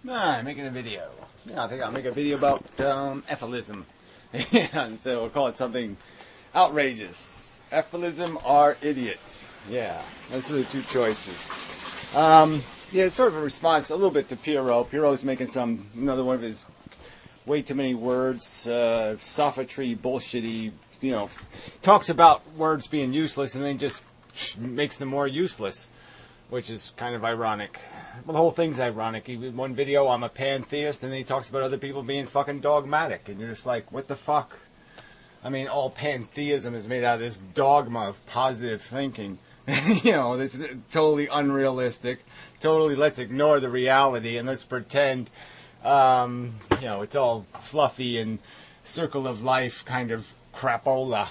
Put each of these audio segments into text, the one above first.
Making a video. Yeah, I think I'll make a video about Efilism. And so we'll call it something outrageous. Efilism or idiots. Yeah, those are the two choices. Yeah, it's sort of a response a little bit to Pierrot. Pierrot's making another one of his way too many words, sophistry, bullshitty, talks about words being useless and then just makes them more useless, which is kind of ironic. Well, the whole thing's ironic. In one video, I'm a pantheist, and then he talks about other people being fucking dogmatic, and you're just like, what the fuck? I mean, all pantheism is made out of this dogma of positive thinking. It's totally unrealistic. Totally, let's ignore the reality and let's pretend, it's all fluffy and circle of life kind of crapola,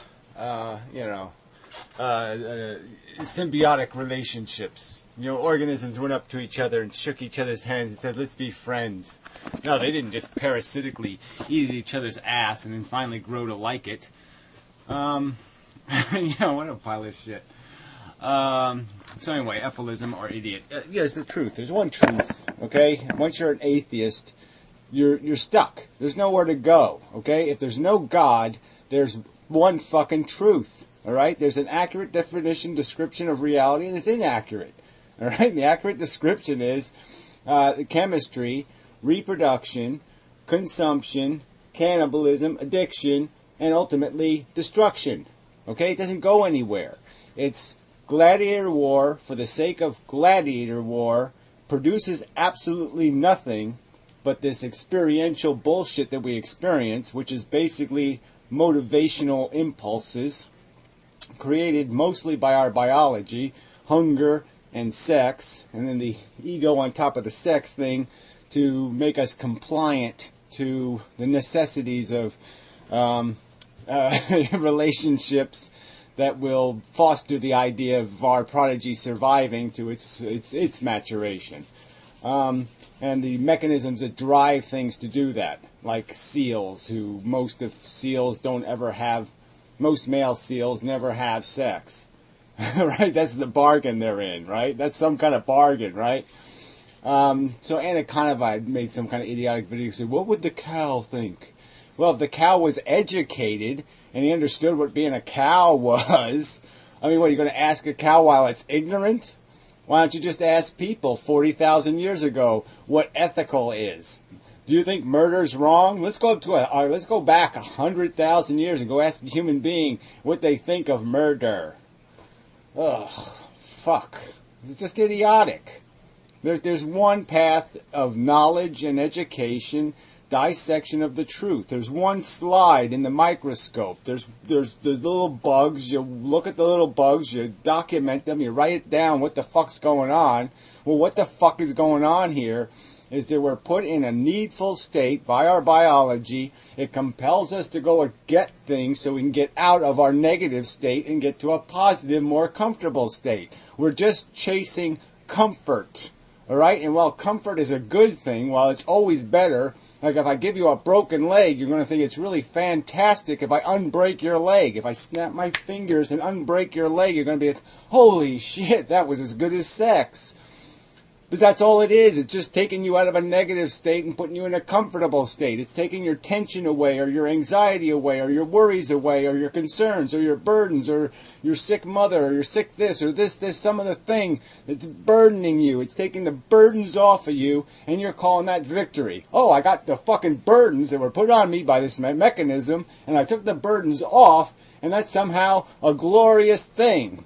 symbiotic relationships. Organisms went up to each other and shook each other's hands and said, let's be friends. No, they didn't just parasitically eat at each other's ass and then finally grow to like it. What a pile of shit. So anyway, Efilism or idiot. It's the truth. There's one truth, okay? Once you're an atheist, you're stuck. There's nowhere to go, okay? If there's no God, there's one fucking truth, all right? There's an accurate description of reality, and it's inaccurate, all right? And the accurate description is chemistry, reproduction, consumption, cannibalism, addiction, and ultimately destruction, okay? It doesn't go anywhere. It's gladiator war for the sake of gladiator war, produces absolutely nothing but this experiential bullshit that we experience, which is basically motivational impulses created mostly by our biology, hunger and sex, and then the ego on top of the sex thing to make us compliant to the necessities of relationships that will foster the idea of our prodigy surviving to its maturation. And the mechanisms that drive things to do that, like seals, most male seals never have sex. Right? That's the bargain they're in, right? That's some kind of bargain, right? So Anaconda made some kind of idiotic video saying, what would the cow think? Well, if the cow was educated and he understood what being a cow was, I mean, what, are you going to ask a cow while it's ignorant? Why don't you just ask people 40,000 years ago what ethical is? Do you think murder's wrong? Let's go back 100,000 years and go ask a human being what they think of murder. Ugh, fuck. It's just idiotic. There's one path of knowledge and education, dissection of the truth. There's one slide in the microscope. There's the little bugs. You look at the little bugs. You document them. You write it down. What the fuck's going on? Well, what the fuck is going on here is that we're put in a needful state by our biology. It compels us to go and get things so we can get out of our negative state and get to a positive, more comfortable state. We're just chasing comfort. All right? And while comfort is a good thing, while it's always better, like if I give you a broken leg, you're going to think it's really fantastic if I unbreak your leg. If I snap my fingers and unbreak your leg, you're going to be like, holy shit, that was as good as sex. Because that's all it is. It's just taking you out of a negative state and putting you in a comfortable state. It's taking your tension away, or your anxiety away, or your worries away, or your concerns, or your burdens, or your sick mother, or your sick this, or this, some other thing that's burdening you. It's taking the burdens off of you, and you're calling that victory. Oh, I got the fucking burdens that were put on me by this mechanism, and I took the burdens off, and that's somehow a glorious thing.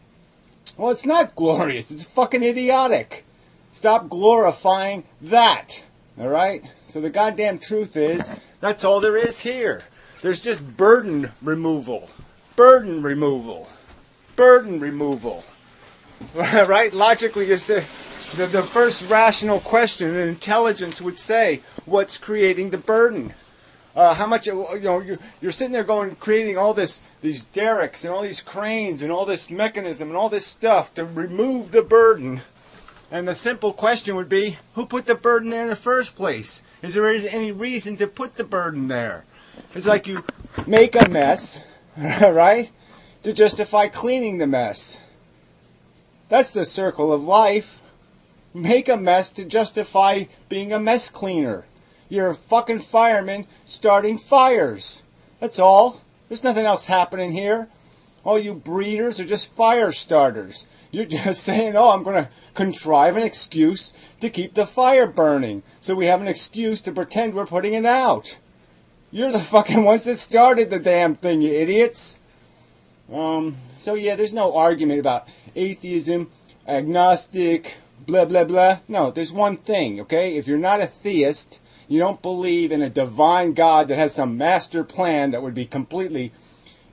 Well, it's not glorious. It's fucking idiotic. Stop glorifying that. All right? So the goddamn truth is, that's all there is here. There's just burden removal. Burden removal. Burden removal. Right? Logically, you say, the first rational question in intelligence would say, what's creating the burden? How much, you're sitting there creating all these derricks and all these cranes and all this mechanism and all this stuff to remove the burden. And the simple question would be, who put the burden there in the first place? Is there any reason to put the burden there? It's like you make a mess, right, to justify cleaning the mess. That's the circle of life. Make a mess to justify being a mess cleaner. You're a fucking fireman starting fires. That's all. There's nothing else happening here. All you breeders are just fire starters. You're just saying, oh, I'm going to contrive an excuse to keep the fire burning. So we have an excuse to pretend we're putting it out. You're the fucking ones that started the damn thing, you idiots. So yeah, there's no argument about atheism, agnostic, blah, blah, blah. No, there's one thing, okay? If you're not a theist, you don't believe in a divine God that has some master plan that would be completely,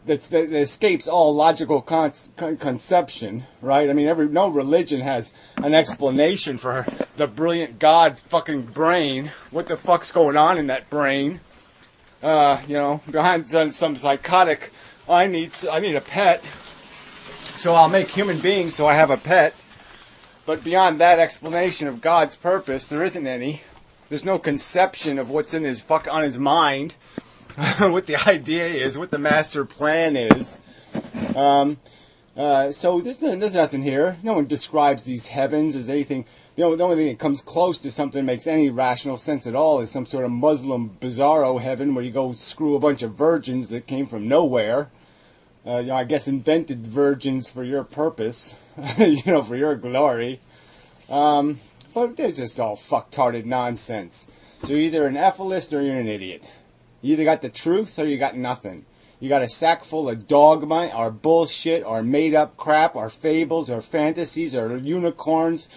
that escapes all logical conception, right? I mean, no religion has an explanation for the brilliant God fucking brain. What the fuck's going on in that brain? Behind some psychotic, I need a pet, so I'll make human beings so I have a pet. But beyond that explanation of God's purpose, there isn't any. There's no conception of what's on his mind, what the idea is, what the master plan is. So there's nothing here. No one describes these heavens as anything. The only thing that comes close to something that makes any rational sense at all is some sort of Muslim bizarro heaven where you go screw a bunch of virgins that came from nowhere. I guess invented virgins for your purpose, for your glory. But it's just all fucktarded nonsense. So you're either an Efilist or you're an idiot. You either got the truth or you got nothing. You got a sack full of dogma, or bullshit, or made-up crap, or fables, or fantasies, or unicorns,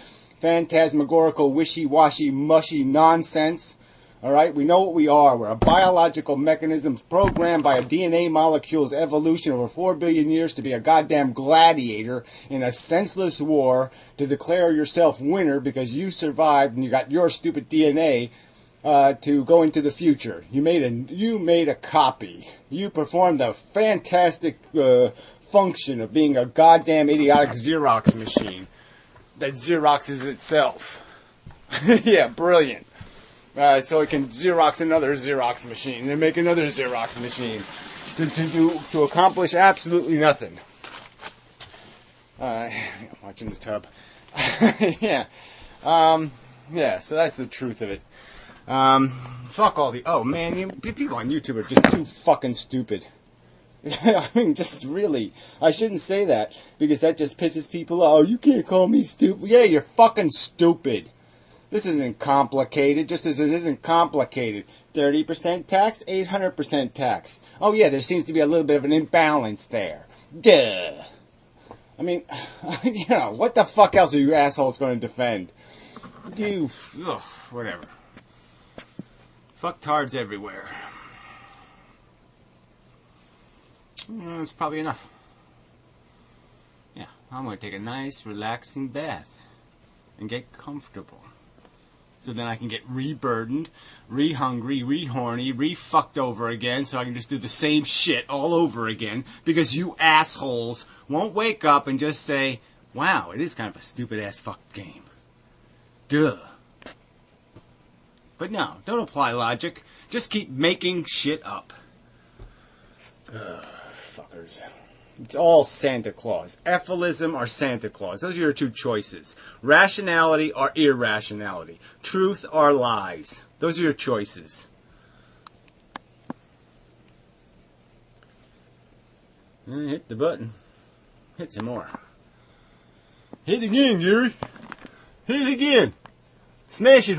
phantasmagorical, wishy-washy, mushy nonsense. Alright, we know what we are. We're a biological mechanism programmed by a DNA molecule's evolution over 4 billion years to be a goddamn gladiator in a senseless war to declare yourself winner because you survived and you got your stupid DNA to go into the future. You made a copy. You performed a fantastic function of being a goddamn idiotic Xerox machine that Xeroxes itself. Yeah, brilliant. So it can Xerox another Xerox machine, and then make another Xerox machine to accomplish absolutely nothing. Watching the tub. Yeah. Yeah, so that's the truth of it. Fuck all the... Oh, man, people on YouTube are just too fucking stupid. I mean, just really. I shouldn't say that, because that just pisses people off. Oh, you can't call me stupid. Yeah, you're fucking stupid. This isn't complicated, just as it isn't complicated. 30% tax, 800% tax. Oh yeah, there seems to be a little bit of an imbalance there. Duh. I mean, what the fuck else are you assholes going to defend? Whatever. Fucktards everywhere. That's probably enough. Yeah, I'm going to take a nice, relaxing bath and get comfortable. So then I can get re-burdened, re-hungry, re-horny, re-fucked over again, so I can just do the same shit all over again, because you assholes won't wake up and just say, wow, it is kind of a stupid-ass fuck game. Duh. But no, don't apply logic. Just keep making shit up. Fuckers. It's all Santa Claus. Efilism or Santa Claus. Those are your two choices. Rationality or irrationality. Truth or lies. Those are your choices. Hit the button. Hit some more. Hit again, Gary. Hit it again. Smash it.